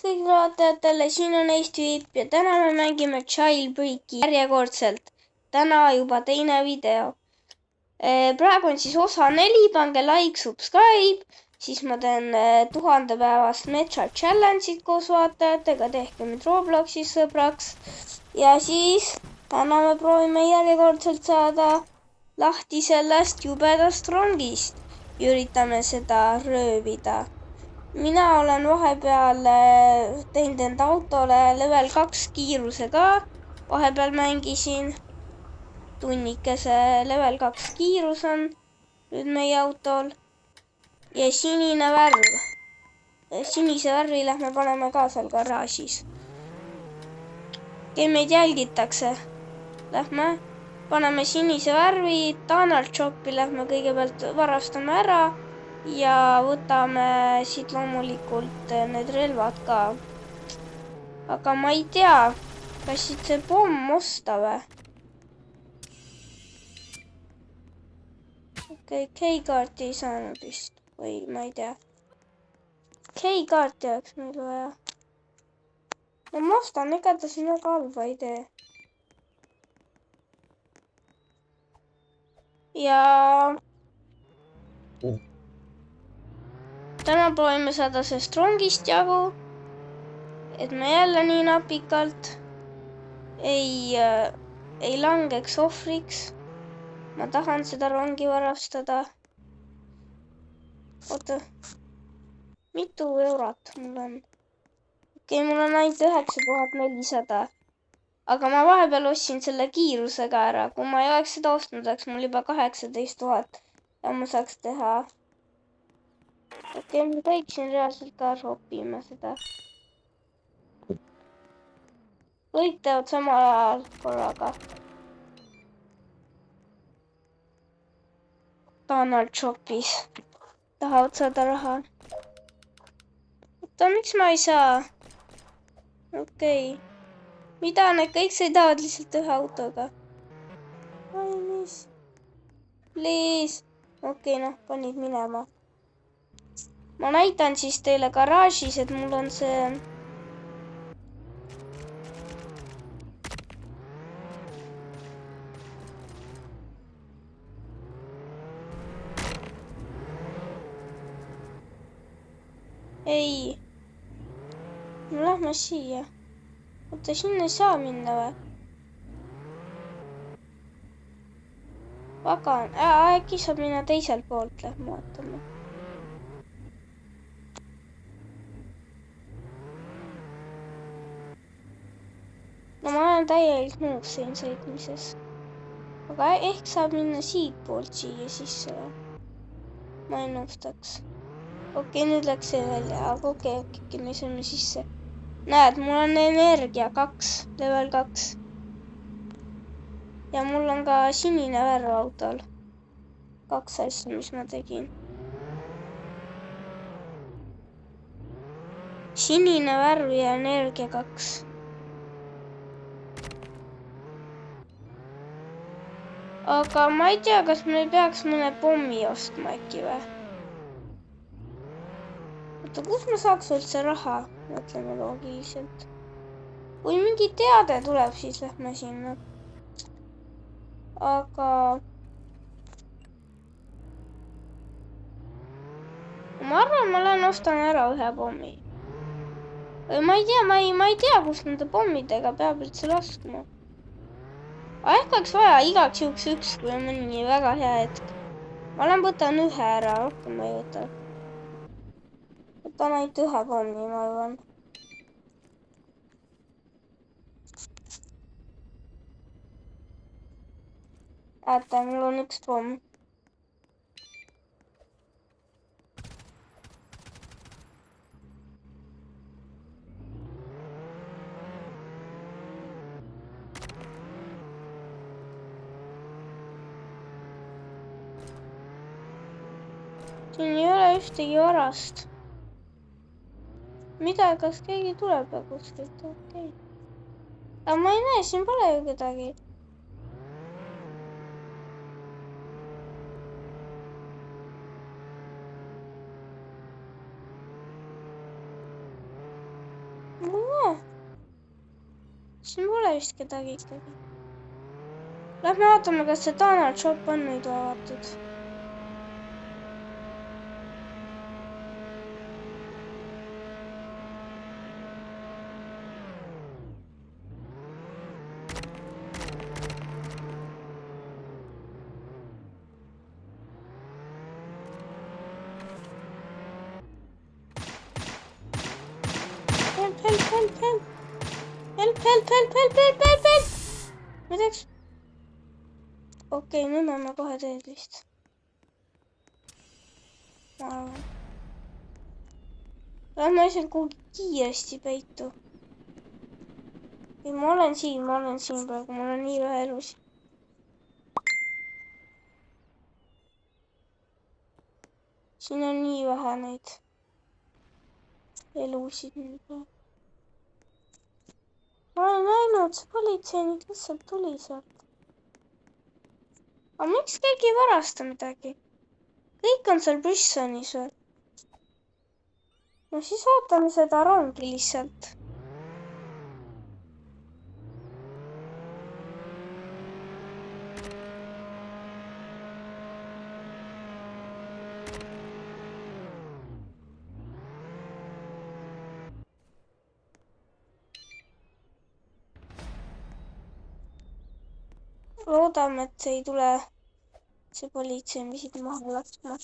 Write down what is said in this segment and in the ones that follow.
kõigile vaatajatele, siin on Eesti Viip ja täna me mängime Jailbreaki järjekordselt. Täna juba teine video. Praegu on siis osa 4, pange like, subscribe, siis ma teen 1000 päevast Metsa Challenge'it koos vaatajatega, tehke mind Robloxis sõbraks. Ja siis täna me proovime järjekordselt saada lahti sellest jubedast rongist. Üritame seda röövida. Mina olen vahepeal teinud enda autole level 2 kiiruse ka. Vahepeal mängisin tunnikese level 2 kiirus on nüüd meie autol. Ja sinine värv. Sinise värvi lähme paneme ka seal garaažis. Meid jälgitakse. Lähme paneme sinise värvi. Donald Shopi lähme kõigepealt varastame ära. Ja võtame siit loomulikult need relvad ka. Aga ma ei tea, kas siit see pomm osta või? Okei, key-kaarti ei saanud vist. Või ma ei tea. Key-kaarti oleks meil vaja. No ma ostan, ega ta siin väga halba ei tee. Ja täna proovime saada sellest rongist jagu, et me jälle nii napikalt ei langeks ohvriks. Ma tahan seda rongi varastada. Oota, mitu eurot mul on? Okei, mul on ainult 9400. Aga ma vahepeal ostsin selle kiirusega ära. Kui ma ei oleks seda ostnud, oleks mul juba 18 000 ja ma saaks teha. Okei, ma käiksin reaalselt ka shopima seda. Kõik teevad samal ajal korraga. Donald Shopis tahavad saada raha. Oota, miks ma ei saa? Okei. Mida need kõik sõidavad lihtsalt ühe autoga? Ai, mis? Please. Okei, noh, panid minema. Ma näitan siis teile garaažis, et mul on see ei. No lähme siia. Oota, sinna ei saa minna või? Pagan. Äkki saab minna teiselt poolt. Lähme vaatame. No ma olen täielik noob siin sõitmises. Aga ehk saab minna siit poolt siia sisse või? Ma ennustaks. Okei, nüüd läks see välja. Aga okei, me saame sisse. Näed, mul on energia 2, level 2. Ja mul on ka sinine värv autol. 2 asja, mis ma tegin. Sinine värv ja energia 2. Aga ma ei tea, kas me peaks mõne pommi ostma äkki või? Oota, kus ma saaks üldse raha? Mõtleme loogiliselt. Kui mingi teade tuleb, siis lähme sinna. Aga ma arvan, ma lähen ostan ära ühe pommi. Või ma ei tea, kus nende pommidega peab üldse laskma. Ehk oleks vaja igaks juhuks üks, kui on mõni väga hea hetk. Ma lähen võtan ühe ära, rohkem ma ei võta. Võtan ainult ühe pommi, ma arvan. Äta, mul on üks pomm. Siin ei ole ühtegi varast. Mida, kas keegi tuleb ja kuskilt? Okei. Aga ma ei näe, siin pole ju kedagi. Ma ei näe. Siin pole vist kedagi ikkagi. Lähme vaatame, kas see Donald Shop on nüüd avatud. Help! Ma teeks. Okei, nüüd on kohe teed vist. Ma arvan. Lähme asjad kuhugi kiiresti peitu. Ei, ma olen siin praegu, mul on nii vähe elusid. Siin on nii vähe neid elusid nüüd praegu. Ma olen näinud, see politseinik lihtsalt tuli sealt. Aga miks keegi ei varasta midagi? Kõik on seal Brissonis veel. No siis ootame seda rongi lihtsalt. Loodame, et see ei tule see politsei misid maha laskma.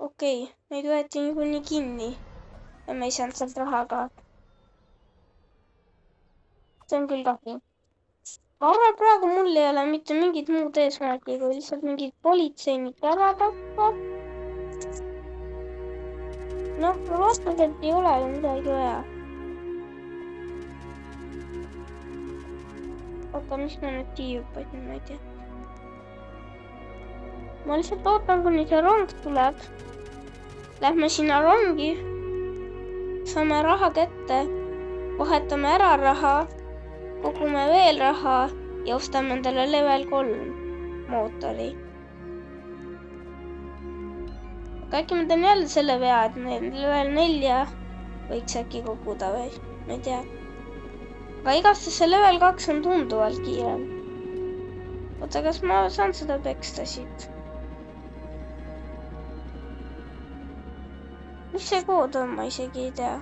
Okei, meid võeti niikuinii kinni ja me ei saanud sealt raha ka. See on küll kahju. Ma arvan, praegu mul ei ole mitte mingit muud eesmärki, kui lihtsalt mingid politseinik ära tappa. Noh, ma vastan, et ei ole midagi vaja. Oota, mis ma nüüd tiiupasin, ma ei tea. Ma lihtsalt ootan, kuni see rong tuleb. Lähme sinna rongi. Saame raha kätte. Vahetame ära raha. Kogume veel raha ja ostame endale level 3 mootori. Aga äkki ma teen jälle selle vea, et level 4 võiks äkki koguda või? Ma ei tea. Aga igastahes see level 2 on tunduvalt kiirem. Oota, kas ma saan seda peksta siit? Mis see kood on, ma isegi ei tea.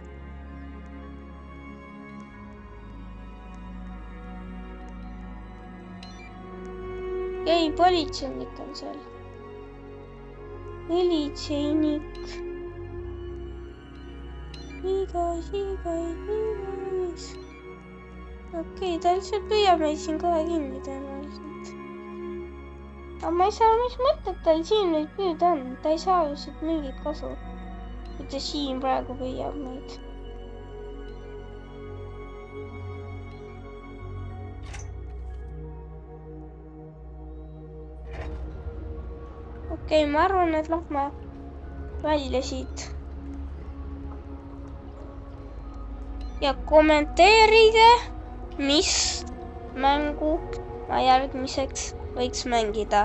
Ei, politseinik on seal. Politseinik. Igas. Okei, ta lihtsalt püüab meid siin kohe kinni tõenäoliselt. Aga ma ei saa, mis mõtted tal siin nüüd püüda on. Ta ei saa ju siit mingit kasu. Kui ta siin praegu püüab meid. Okei, ma arvan, et lähme välja siit. Ja kommenteerige, mis mängu ma järgmiseks võiks mängida.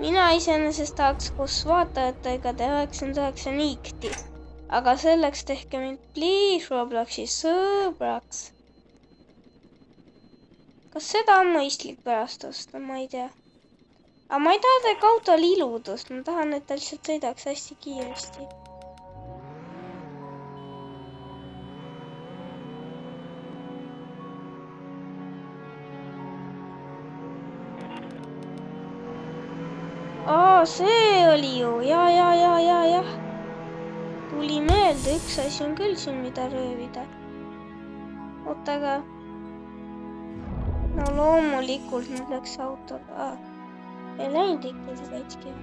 Mina iseenesest tahaks koos vaatajatega teha 99 niikti. Aga selleks tehke mind please Robloxi sõbraks. Kas seda on mõistlik pärast osta? Ma ei tea. Aga ma ei taha teiega autol iludust. Ma tahan, et ta lihtsalt sõidaks hästi kiiresti. See oli ju. Ja. Tuli meelde, üks asi on küll siin, mida röövida. Oota, aga... No loomulikult nüüd läks autoga. Ei läinud ikkagi väitski.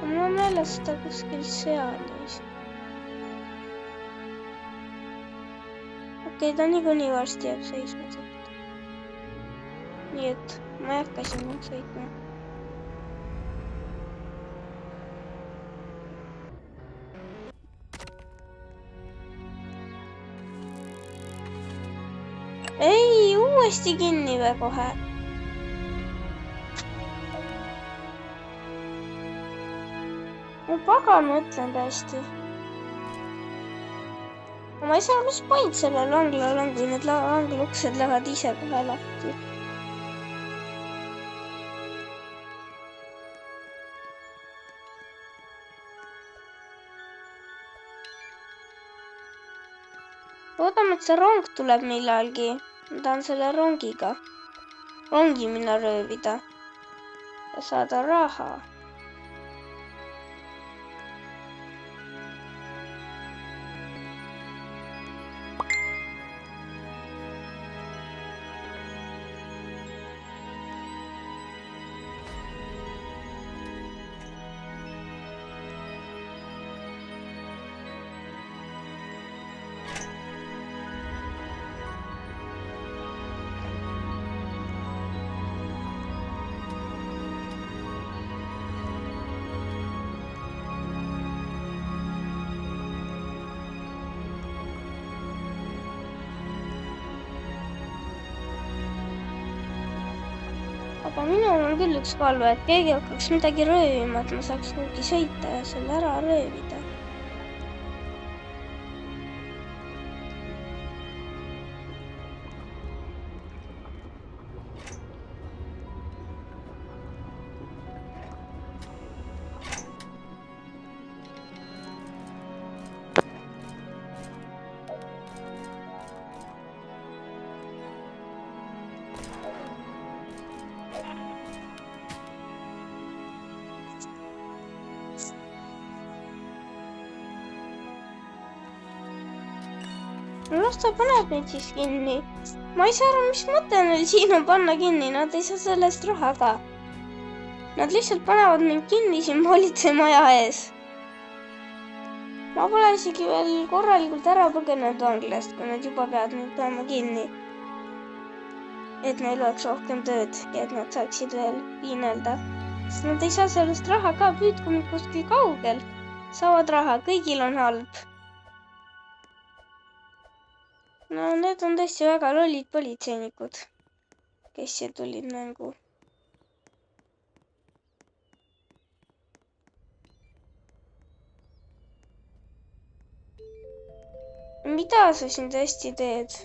Mul on meeles seda kuskil seal. Okei, ta niikuinii varsti jääb seisma sealt. Nii et ma ei hakka sinna sõitma. ei, uuesti kinni või kohe. No pagan, ma ütlen täiesti. Ma ei saa, mis point sellel vanglal on, kui need vangluksed lähevad ise kohe lahti. Loodame, et see rong tuleb millalgi. Ma tahan selle rongi minna röövida ja saada raha. Aga minul on küll üks palve, et keegi hakkaks midagi röövima, et ma saaks kuhugi sõita ja selle ära röövida. Las ta paneb neid siis kinni. Ma ei saa aru, mis mõte neil siin on panna kinni. Nad ei saa sellest raha ka. Nad lihtsalt panevad mind kinni siin politseimaja ees. Ma pole isegi veel korralikult ära põgenenud vanglast, kui nad juba peavad mind panema kinni. Et neil oleks rohkem tööd ja et nad saaksid veel piinelda. Sest nad ei saa sellest raha ka, püüdku mind kuskil kaugel. Saavad raha, kõigil on halb. No need on tõesti väga lollid politseinikud, kes siia tulid mängu. Mida sa siin tõesti teed?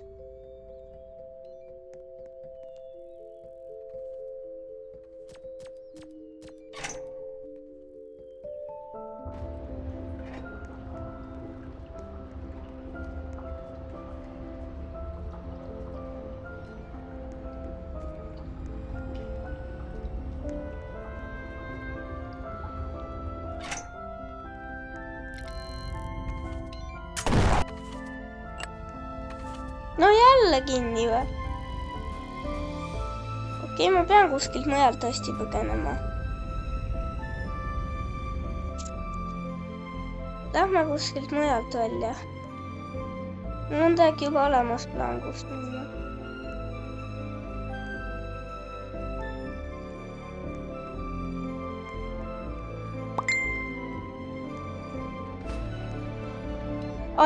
No jälle kinni või? Okei, ma pean kuskilt mujalt hästi põgenema. Lähme kuskilt mujalt välja. Mul on täiega juba olemas plaan, kust minna.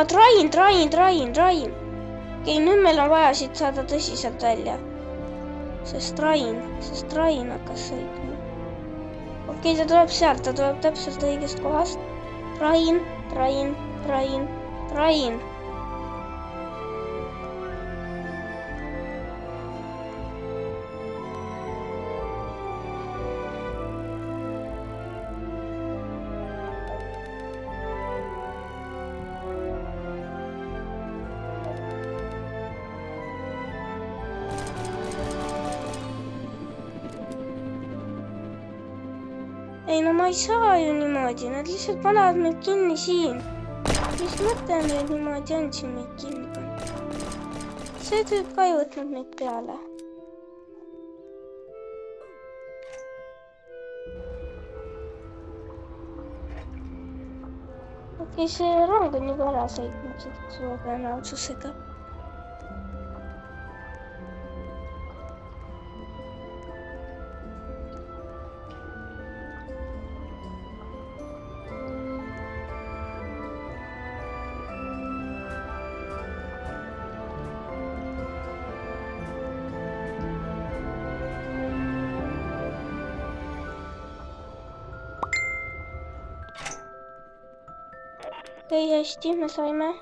Train. Okei, nüüd meil on vaja siit saada tõsiselt välja. Sest train hakkas sõitma. Okei, ta tuleb sealt, ta tuleb täpselt õigest kohast. Train. Ei, no ma ei saa ju niimoodi, nad lihtsalt panevad meid kinni siin. Mis mõte neil niimoodi on siin meid kinni panna? See tüüp ka ei võtnud meid peale. Okei, see rong on juba ära sõitnud suure tõenäosusega. okei, hästi, me saime.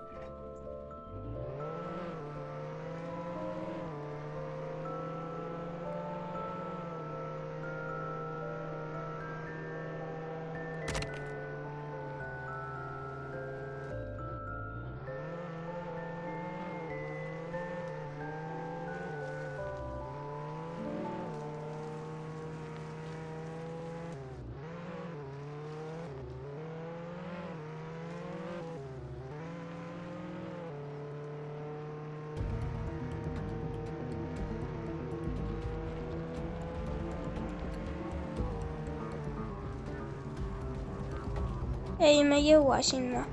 Ei, me ei jõua sinna.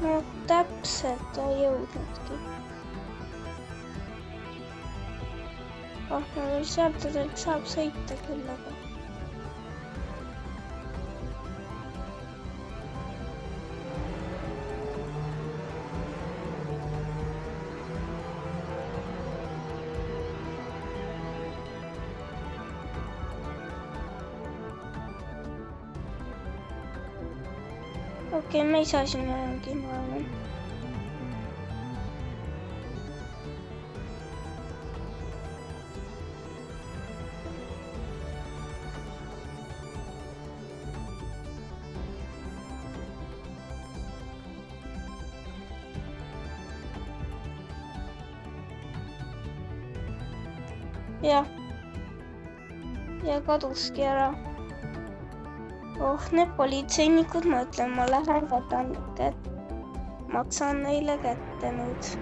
No täpselt ei jõudnudki. Sealt saab sõita küll, aga... Okei, me ei saa sinna enamgi, ma arvan. Jah. Ja kaduski ära. Need politseinikud, ma ütlen, ma lähen võtan kätt. Maksan neile kätte nüüd.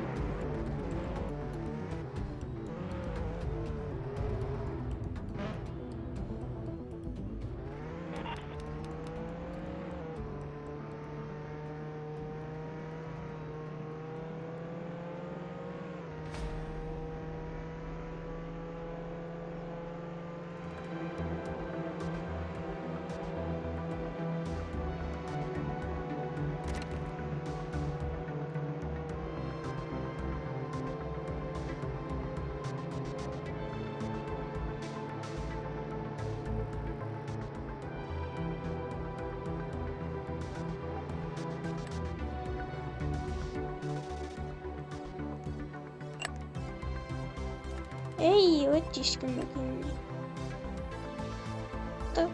Ei, võttiski me kinni.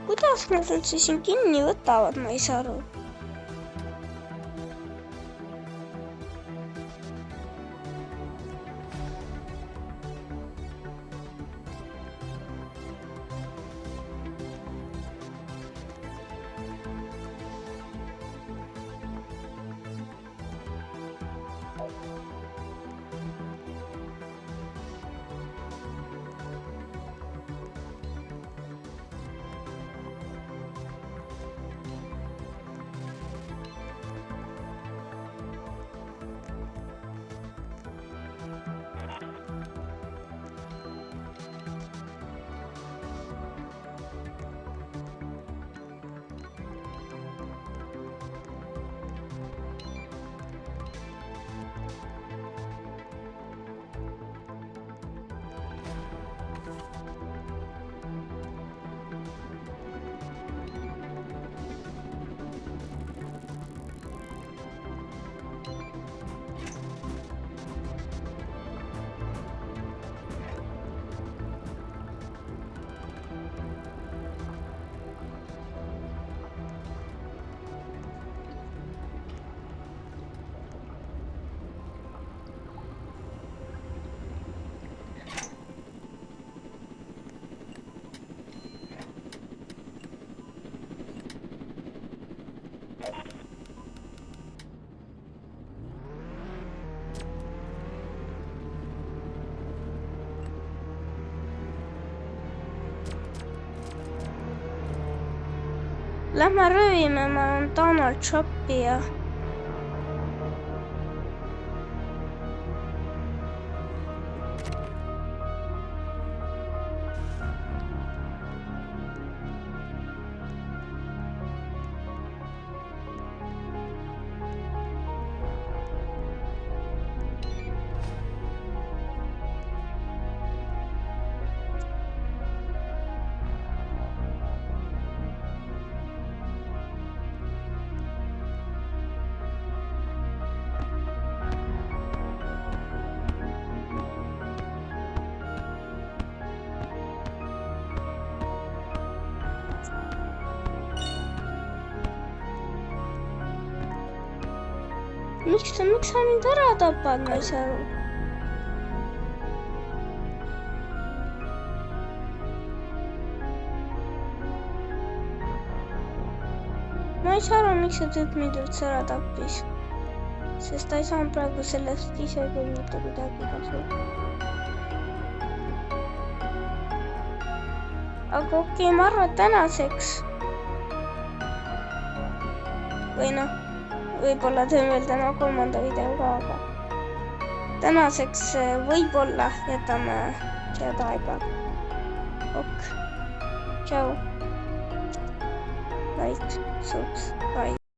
Kuidas nad üldse siin kinni võtavad, ma ei saa aru. Lähme röövime, ma olen Donald Trumpi ja miks sa mind ära tapad, ma ei saa aru. Ma ei saa aru, miks see tüüp mind üldse ära tappis, sest ta ei saanud praegu sellest ise küll mitte kuidagi kasu. Aga okei, ma arvan, et tänaseks või noh, võib-olla teen veel täna 3. video ka, aga tänaseks võib-olla jätame seda aega. Ok. Tšau. Like, subscribe.